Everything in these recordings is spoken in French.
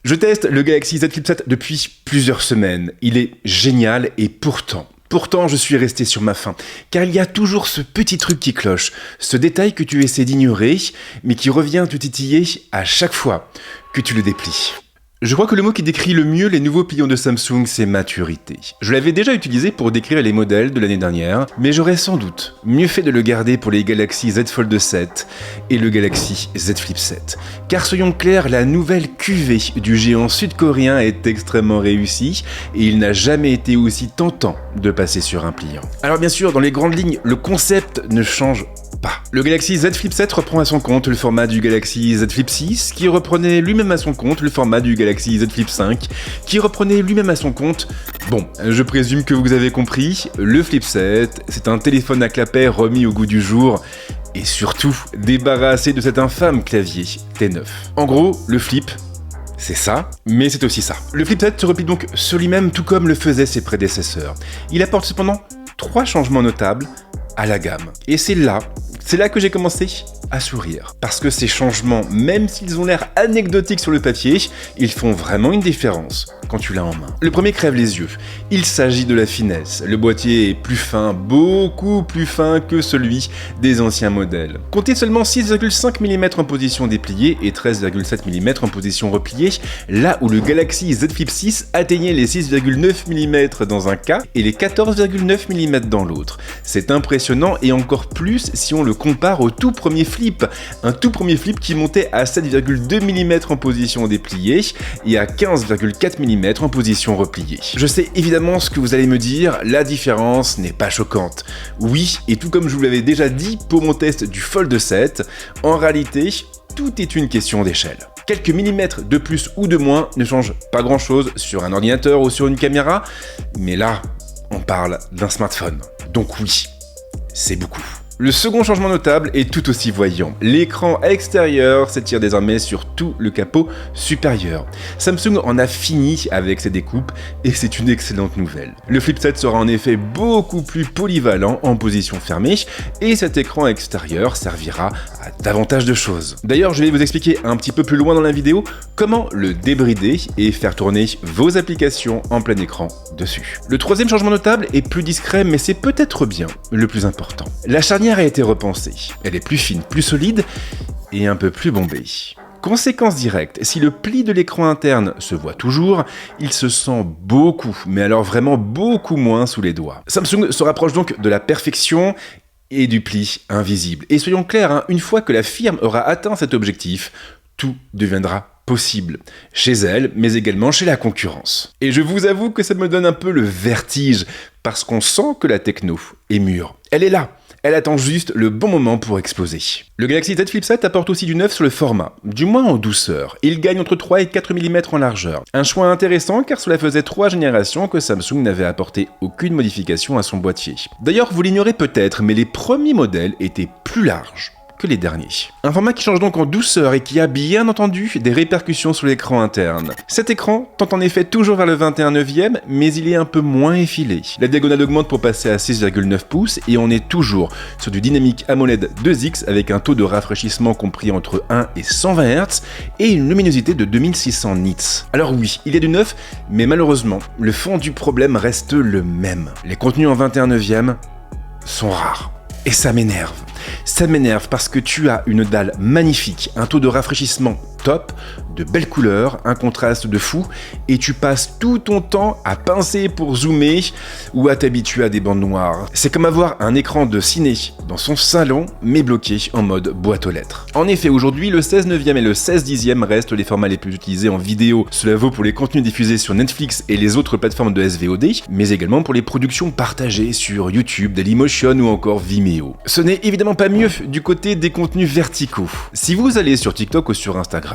Je teste le Galaxy Z Flip 7 depuis plusieurs semaines. Il est génial et Pourtant, je suis resté sur ma faim, car il y a toujours ce petit truc qui cloche, ce détail que tu essaies d'ignorer, mais qui revient te titiller à chaque fois que tu le déplies. Je crois que le mot qui décrit le mieux les nouveaux pliants de Samsung, c'est maturité. Je l'avais déjà utilisé pour décrire les modèles de l'année dernière, mais j'aurais sans doute mieux fait de le garder pour les Galaxy Z Fold 7 et le Galaxy Z Flip 7. Car soyons clairs, la nouvelle cuvée du géant sud-coréen est extrêmement réussie et il n'a jamais été aussi tentant de passer sur un pliant. Alors bien sûr, dans les grandes lignes, le concept ne change pas. Le Galaxy Z Flip 7 reprend à son compte le format du Galaxy Z Flip 6, qui reprenait lui-même à son compte le format du Galaxy Z Flip 5, qui reprenait lui-même à son compte... Bon, je présume que vous avez compris, le Flip 7, c'est un téléphone à clapet remis au goût du jour, et surtout, débarrassé de cet infâme clavier T9. En gros, le Flip, c'est ça, mais c'est aussi ça. Le Flip 7 se replie donc sur lui-même tout comme le faisaient ses prédécesseurs. Il apporte cependant 3 changements notables à la gamme. Et c'est là que j'ai commencé à sourire. Parce que ces changements, même s'ils ont l'air anecdotiques sur le papier, ils font vraiment une différence quand tu l'as en main. Le premier crève les yeux. Il s'agit de la finesse. Le boîtier est plus fin, beaucoup plus fin que celui des anciens modèles. Comptez seulement 6,5 mm en position dépliée et 13,7 mm en position repliée, là où le Galaxy Z Flip 6 atteignait les 6,9 mm dans un cas et les 14,9 mm dans l'autre. C'est impressionnant et encore plus si on le compare au tout premier Flip. Un tout premier Flip qui montait à 7,2 mm en position dépliée et à 15,4 mm en position repliée. Je sais évidemment ce que vous allez me dire, la différence n'est pas choquante. Oui, et tout comme je vous l'avais déjà dit pour mon test du Fold 7, en réalité, tout est une question d'échelle. Quelques millimètres de plus ou de moins ne changent pas grand chose sur un ordinateur ou sur une caméra, mais là, on parle d'un smartphone. Donc oui, c'est beaucoup. Le second changement notable est tout aussi voyant. L'écran extérieur s'étire désormais sur tout le capot supérieur. Samsung en a fini avec ses découpes et c'est une excellente nouvelle. Le Flip 7 sera en effet beaucoup plus polyvalent en position fermée et cet écran extérieur servira à davantage de choses. D'ailleurs, je vais vous expliquer un petit peu plus loin dans la vidéo comment le débrider et faire tourner vos applications en plein écran dessus. Le troisième changement notable est plus discret mais c'est peut-être bien le plus important. La charnière a été repensée. Elle est plus fine, plus solide et un peu plus bombée. Conséquence directe, si le pli de l'écran interne se voit toujours, il se sent beaucoup, mais alors vraiment beaucoup moins sous les doigts. Samsung se rapproche donc de la perfection et du pli invisible. Et soyons clairs, une fois que la firme aura atteint cet objectif, tout deviendra possible, chez elle, mais également chez la concurrence. Et je vous avoue que ça me donne un peu le vertige, parce qu'on sent que la techno est mûre. Elle est là. Elle attend juste le bon moment pour exploser. Le Galaxy Z Flip 7 apporte aussi du neuf sur le format, du moins en douceur. Il gagne entre 3 et 4 mm en largeur. Un choix intéressant car cela faisait 3 générations que Samsung n'avait apporté aucune modification à son boîtier. D'ailleurs, vous l'ignorez peut-être, mais les premiers modèles étaient plus larges que les derniers. Un format qui change donc en douceur et qui a bien entendu des répercussions sur l'écran interne. Cet écran tend en effet toujours vers le 21/9, mais il est un peu moins effilé. La diagonale augmente pour passer à 6,9 pouces et on est toujours sur du Dynamic AMOLED 2X avec un taux de rafraîchissement compris entre 1 et 120 Hz et une luminosité de 2600 nits. Alors oui, il y a du neuf, mais malheureusement, le fond du problème reste le même. Les contenus en 21/9 sont rares. Et ça m'énerve. Ça m'énerve parce que tu as une dalle magnifique, un taux de rafraîchissement top, de belles couleurs, un contraste de fou, et tu passes tout ton temps à pincer pour zoomer ou à t'habituer à des bandes noires. C'est comme avoir un écran de ciné dans son salon, mais bloqué en mode boîte aux lettres. En effet, aujourd'hui, le 16/9 et le 16/10 restent les formats les plus utilisés en vidéo. Cela vaut pour les contenus diffusés sur Netflix et les autres plateformes de SVOD, mais également pour les productions partagées sur YouTube, Dailymotion ou encore Vimeo. Ce n'est évidemment pas mieux du côté des contenus verticaux. Si vous allez sur TikTok ou sur Instagram,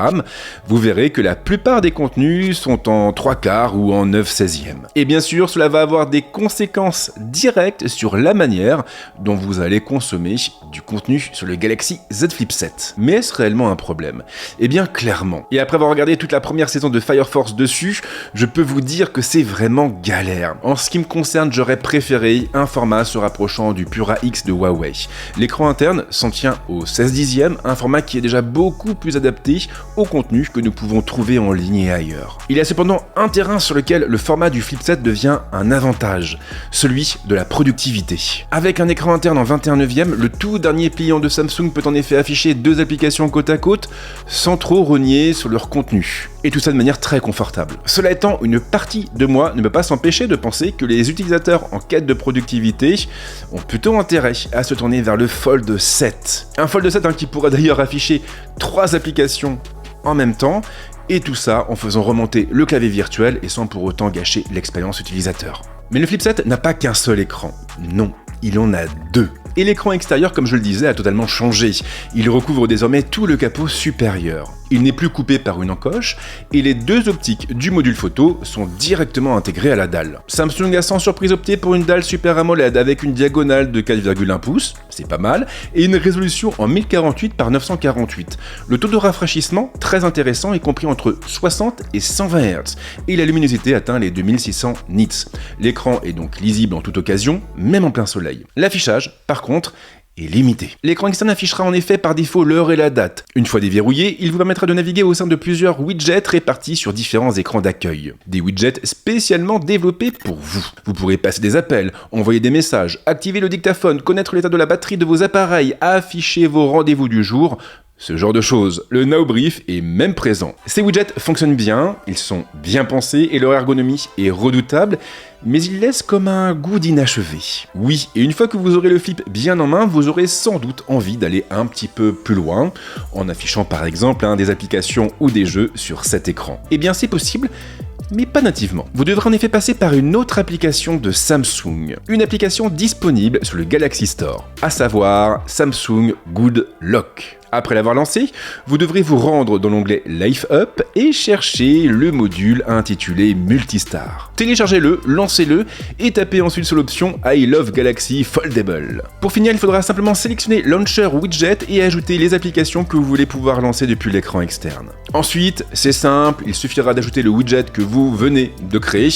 vous verrez que la plupart des contenus sont en 3/4 ou en 9/16. Et bien sûr, cela va avoir des conséquences directes sur la manière dont vous allez consommer du contenu sur le Galaxy Z Flip 7. Mais est-ce réellement un problème ? Eh bien, clairement. Et après avoir regardé toute la première saison de Fire Force dessus, je peux vous dire que c'est vraiment galère. En ce qui me concerne, j'aurais préféré un format se rapprochant du Pura X de Huawei. L'écran interne s'en tient au 16/10, un format qui est déjà beaucoup plus adapté au contenu que nous pouvons trouver en ligne et ailleurs. Il y a cependant un terrain sur lequel le format du Flip 7 devient un avantage, celui de la productivité. Avec un écran interne en 21/9, le tout dernier pliant de Samsung peut en effet afficher 2 applications côte à côte sans trop rogner sur leur contenu. Et tout ça de manière très confortable. Cela étant, une partie de moi ne peut pas s'empêcher de penser que les utilisateurs en quête de productivité ont plutôt intérêt à se tourner vers le Fold 7. Un Fold 7 qui pourra d'ailleurs afficher 3 applications en même temps, et tout ça en faisant remonter le clavier virtuel et sans pour autant gâcher l'expérience utilisateur. Mais le Flip 7 n'a pas qu'un seul écran. Non, il en a 2. Et l'écran extérieur, comme je le disais, a totalement changé. Il recouvre désormais tout le capot supérieur. Il n'est plus coupé par une encoche, et les 2 optiques du module photo sont directement intégrées à la dalle. Samsung a sans surprise opté pour une dalle Super AMOLED avec une diagonale de 4,1 pouces, c'est pas mal, et une résolution en 1048 par 948. Le taux de rafraîchissement, très intéressant, est compris entre 60 et 120 Hz, et la luminosité atteint les 2600 nits. L'écran est donc lisible en toute occasion, même en plein soleil. L'affichage, par contre, est limité. L'écran externe affichera en effet par défaut l'heure et la date. Une fois déverrouillé, il vous permettra de naviguer au sein de plusieurs widgets répartis sur différents écrans d'accueil. Des widgets spécialement développés pour vous. Vous pourrez passer des appels, envoyer des messages, activer le dictaphone, connaître l'état de la batterie de vos appareils, afficher vos rendez-vous du jour, ce genre de choses. Le Now Brief est même présent. Ces widgets fonctionnent bien, ils sont bien pensés et leur ergonomie est redoutable, mais ils laissent comme un goût d'inachevé. Oui, et une fois que vous aurez le Flip bien en main, vous aurez sans doute envie d'aller un petit peu plus loin, en affichant par exemple des applications ou des jeux sur cet écran. Eh bien c'est possible, mais pas nativement. Vous devrez en effet passer par une autre application de Samsung, une application disponible sur le Galaxy Store, à savoir Samsung Good Lock. Après l'avoir lancé, vous devrez vous rendre dans l'onglet Life Up et chercher le module intitulé Multistar. Téléchargez-le, lancez-le et tapez ensuite sur l'option I Love Galaxy Foldable. Pour finir, il faudra simplement sélectionner Launcher Widget et ajouter les applications que vous voulez pouvoir lancer depuis l'écran externe. Ensuite, c'est simple, il suffira d'ajouter le widget que vous venez de créer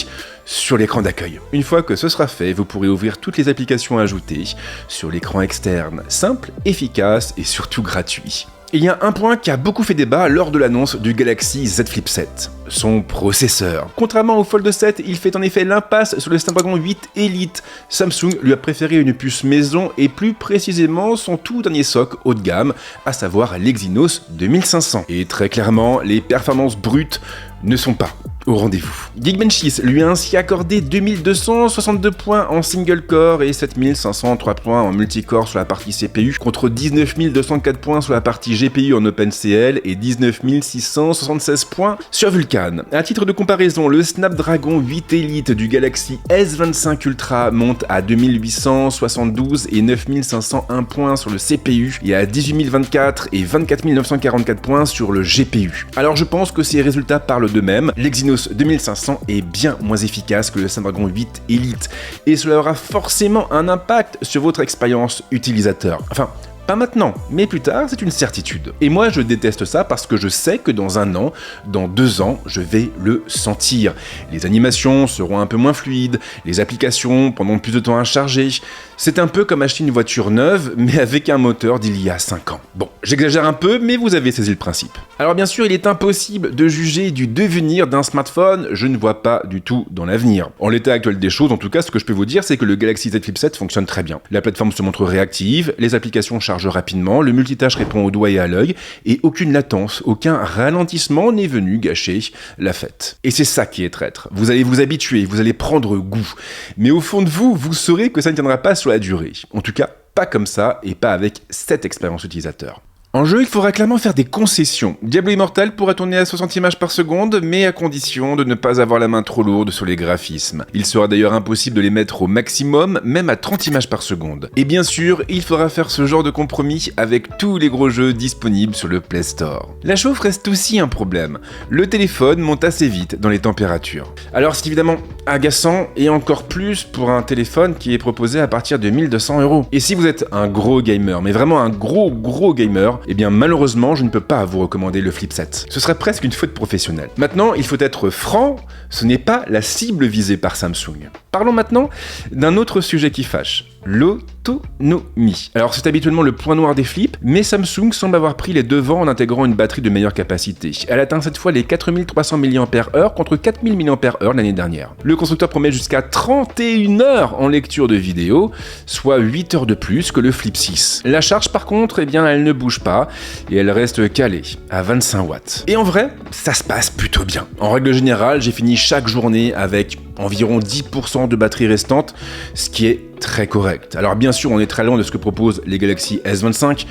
sur l'écran d'accueil. Une fois que ce sera fait, vous pourrez ouvrir toutes les applications ajoutées sur l'écran externe, simple, efficace et surtout gratuit. Il y a un point qui a beaucoup fait débat lors de l'annonce du Galaxy Z Flip 7, son processeur. Contrairement au Fold 7, il fait en effet l'impasse sur le Snapdragon 8 Elite. Samsung lui a préféré une puce maison et plus précisément son tout dernier SoC haut de gamme, à savoir l'Exynos 2500. Et très clairement, les performances brutes ne sont pas au rendez-vous. Geekbench lui a ainsi accordé 2262 points en single core et 7503 points en multicore sur la partie CPU, contre 19204 points sur la partie GPU en OpenCL et 19676 points sur Vulkan. À titre de comparaison, le Snapdragon 8 Elite du Galaxy S25 Ultra monte à 2872 et 9501 points sur le CPU et à 18024 et 24944 points sur le GPU. Alors je pense que ces résultats parlent d'eux-mêmes. L'Exynos 2500 est bien moins efficace que le Snapdragon 8 Elite et cela aura forcément un impact sur votre expérience utilisateur. Enfin, pas maintenant, mais plus tard, c'est une certitude. Et moi, je déteste ça parce que je sais que dans 1 an, dans 2 ans, je vais le sentir. Les animations seront un peu moins fluides, les applications prendront plus de temps à charger. C'est un peu comme acheter une voiture neuve, mais avec un moteur d'il y a 5 ans. Bon, j'exagère un peu, mais vous avez saisi le principe. Alors bien sûr, il est impossible de juger du devenir d'un smartphone, je ne vois pas du tout dans l'avenir. En l'état actuel des choses, en tout cas, ce que je peux vous dire, c'est que le Galaxy Z Flip 7 fonctionne très bien. La plateforme se montre réactive, les applications chargent rapidement, le multitâche répond au doigt et à l'œil, et aucune latence, aucun ralentissement n'est venu gâcher la fête. Et c'est ça qui est traître. Vous allez vous habituer, vous allez prendre goût. Mais au fond de vous, vous saurez que ça ne tiendra pas sur la durée. En tout cas, pas comme ça, et pas avec cette expérience utilisateur. En jeu, il faudra clairement faire des concessions. Diablo Immortal pourra tourner à 60 images par seconde, mais à condition de ne pas avoir la main trop lourde sur les graphismes. Il sera d'ailleurs impossible de les mettre au maximum, même à 30 images par seconde. Et bien sûr, il faudra faire ce genre de compromis avec tous les gros jeux disponibles sur le Play Store. La chauffe reste aussi un problème. Le téléphone monte assez vite dans les températures. Alors c'est évidemment agaçant, et encore plus pour un téléphone qui est proposé à partir de 1200 €. Et si vous êtes un gros gamer, mais vraiment un gros gamer, eh bien malheureusement je ne peux pas vous recommander le Flip 7. Ce serait presque une faute professionnelle. Maintenant, il faut être franc, ce n'est pas la cible visée par Samsung. Parlons maintenant d'un autre sujet qui fâche, l'autonomie. Alors c'est habituellement le point noir des flips, mais Samsung semble avoir pris les devants en intégrant une batterie de meilleure capacité. Elle atteint cette fois les 4300 mAh contre 4000 mAh l'année dernière. Le constructeur promet jusqu'à 31 heures en lecture de vidéo, soit 8 heures de plus que le Flip 6. La charge par contre, eh bien elle ne bouge pas et elle reste calée à 25 watts. Et en vrai, ça se passe plutôt bien. En règle générale, j'ai fini chaque journée avec environ 10% de batterie restante, ce qui est très correct. Alors bien sûr, on est très loin de ce que proposent les Galaxy S25,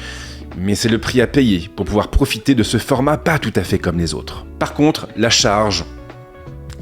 mais c'est le prix à payer pour pouvoir profiter de ce format pas tout à fait comme les autres. Par contre, la charge,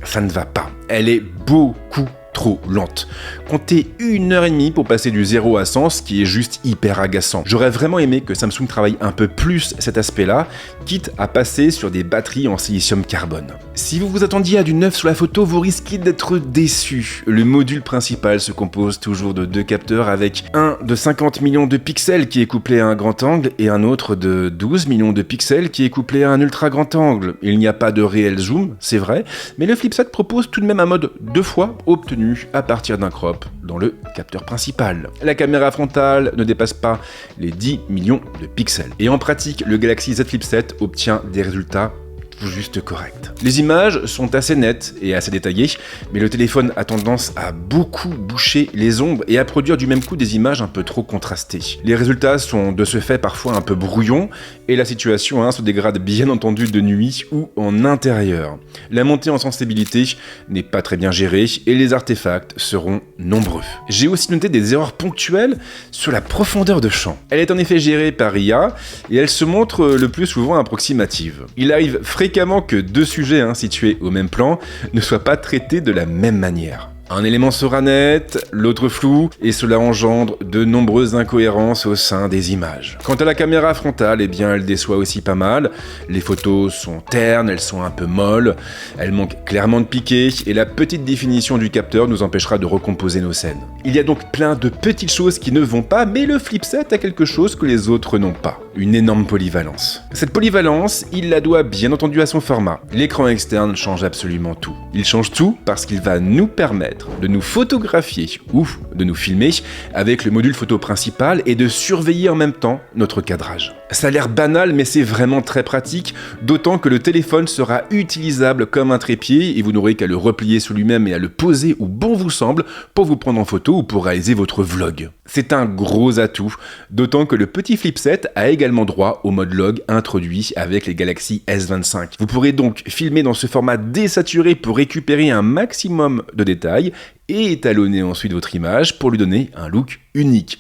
ça ne va pas. Elle est beaucoup trop lente. Comptez 1h30 pour passer du 0 à 100, ce qui est juste hyper agaçant. J'aurais vraiment aimé que Samsung travaille un peu plus cet aspect-là, quitte à passer sur des batteries en silicium carbone. Si vous vous attendiez à du neuf sur la photo, vous risquez d'être déçu. Le module principal se compose toujours de 2 capteurs avec un de 50 millions de pixels qui est couplé à un grand angle et un autre de 12 millions de pixels qui est couplé à un ultra grand angle. Il n'y a pas de réel zoom, c'est vrai, mais le Flip 7 propose tout de même un mode 2 fois obtenu à partir d'un crop dans le capteur principal. La caméra frontale ne dépasse pas les 10 millions de pixels. Et en pratique, le Galaxy Z Flip 7 obtient des résultats tout juste corrects. Les images sont assez nettes et assez détaillées, mais le téléphone a tendance à beaucoup boucher les ombres et à produire du même coup des images un peu trop contrastées. Les résultats sont de ce fait parfois un peu brouillons et la situation se dégrade bien entendu de nuit ou en intérieur. La montée en sensibilité n'est pas très bien gérée et les artefacts seront nombreux. J'ai aussi noté des erreurs ponctuelles sur la profondeur de champ. Elle est en effet gérée par IA et elle se montre le plus souvent approximative. Il arrive fréquemment que deux sujets situés au même plan ne soient pas traités de la même manière. Un élément sera net, l'autre flou, et cela engendre de nombreuses incohérences au sein des images. Quant à la caméra frontale, eh bien elle déçoit aussi pas mal. Les photos sont ternes, elles sont un peu molles, elles manquent clairement de piqué, et la petite définition du capteur nous empêchera de recomposer nos scènes. Il y a donc plein de petites choses qui ne vont pas, mais le Flip 7 a quelque chose que les autres n'ont pas. Une énorme polyvalence. Cette polyvalence, il la doit bien entendu à son format. L'écran externe change absolument tout. Il change tout parce qu'il va nous permettre de nous photographier ou de nous filmer avec le module photo principal et de surveiller en même temps notre cadrage. Ça a l'air banal, mais c'est vraiment très pratique, d'autant que le téléphone sera utilisable comme un trépied et vous n'aurez qu'à le replier sur lui-même et à le poser où bon vous semble pour vous prendre en photo ou pour réaliser votre vlog. C'est un gros atout, d'autant que le petit Flip 7 a également droit au mode log introduit avec les Galaxy S25. Vous pourrez donc filmer dans ce format désaturé pour récupérer un maximum de détails et étalonner ensuite votre image pour lui donner un look unique.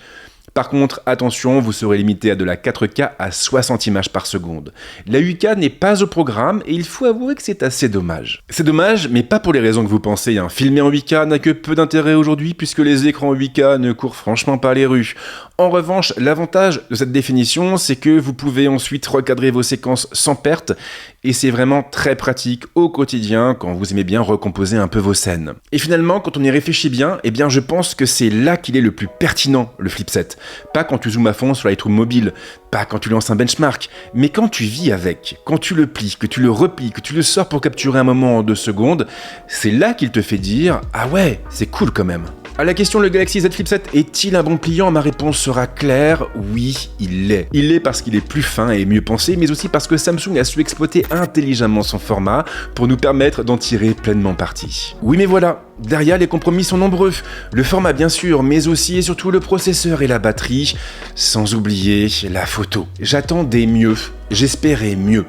Par contre, attention, vous serez limité à de la 4K à 60 images par seconde. La 8K n'est pas au programme et il faut avouer que c'est assez dommage. C'est dommage, mais pas pour les raisons que vous pensez. Filmer en 8K n'a que peu d'intérêt aujourd'hui puisque les écrans 8K ne courent franchement pas les rues. En revanche, l'avantage de cette définition, c'est que vous pouvez ensuite recadrer vos séquences sans perte et c'est vraiment très pratique au quotidien quand vous aimez bien recomposer un peu vos scènes. Et finalement, quand on y réfléchit bien, eh bien je pense que c'est là qu'il est le plus pertinent, le Flip 7. Pas quand tu zoomes à fond sur Lightroom mobile, pas quand tu lances un benchmark, mais quand tu vis avec, quand tu le plies, que tu le replies, que tu le sors pour capturer un moment en 2 secondes, c'est là qu'il te fait dire « Ah ouais, c'est cool quand même ». À la question le Galaxy Z Flip 7 est-il un bon pliant, ma réponse sera claire, oui, il l'est. Il l'est parce qu'il est plus fin et mieux pensé, mais aussi parce que Samsung a su exploiter intelligemment son format pour nous permettre d'en tirer pleinement parti. Oui mais voilà, derrière les compromis sont nombreux. Le format bien sûr, mais aussi et surtout le processeur et la batterie, sans oublier la photo. J'attendais mieux, j'espérais mieux,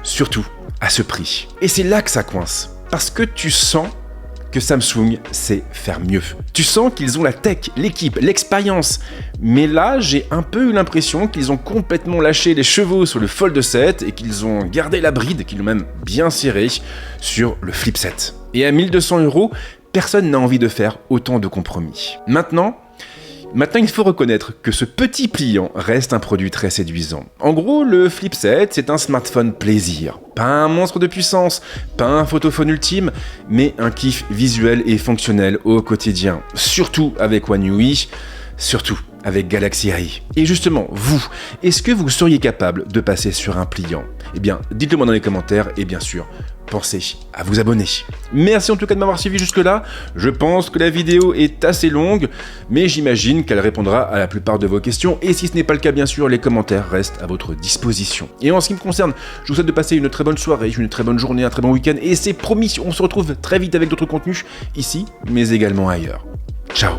surtout à ce prix. Et c'est là que ça coince, parce que tu sens que Samsung sait faire mieux. Tu sens qu'ils ont la tech, l'équipe, l'expérience. Mais là, j'ai un peu eu l'impression qu'ils ont complètement lâché les chevaux sur le Fold 7 et qu'ils ont gardé la bride, qu'ils l'ont même bien serré sur le Flip 7. Et à 1 200 €, personne n'a envie de faire autant de compromis. Maintenant, il faut reconnaître que ce petit pliant reste un produit très séduisant. En gros, le Flip 7, c'est un smartphone plaisir. Pas un monstre de puissance, pas un photophone ultime, mais un kiff visuel et fonctionnel au quotidien. Surtout avec One UI, surtout avec Galaxy AI. Et justement, vous, est-ce que vous seriez capable de passer sur un pliant ? Eh bien, dites-le moi dans les commentaires et bien sûr, pensez à vous abonner. Merci en tout cas de m'avoir suivi jusque-là. Je pense que la vidéo est assez longue, mais j'imagine qu'elle répondra à la plupart de vos questions. Et si ce n'est pas le cas, bien sûr, les commentaires restent à votre disposition. Et en ce qui me concerne, je vous souhaite de passer une très bonne soirée, une très bonne journée, un très bon week-end. Et c'est promis, on se retrouve très vite avec d'autres contenus, ici, mais également ailleurs. Ciao!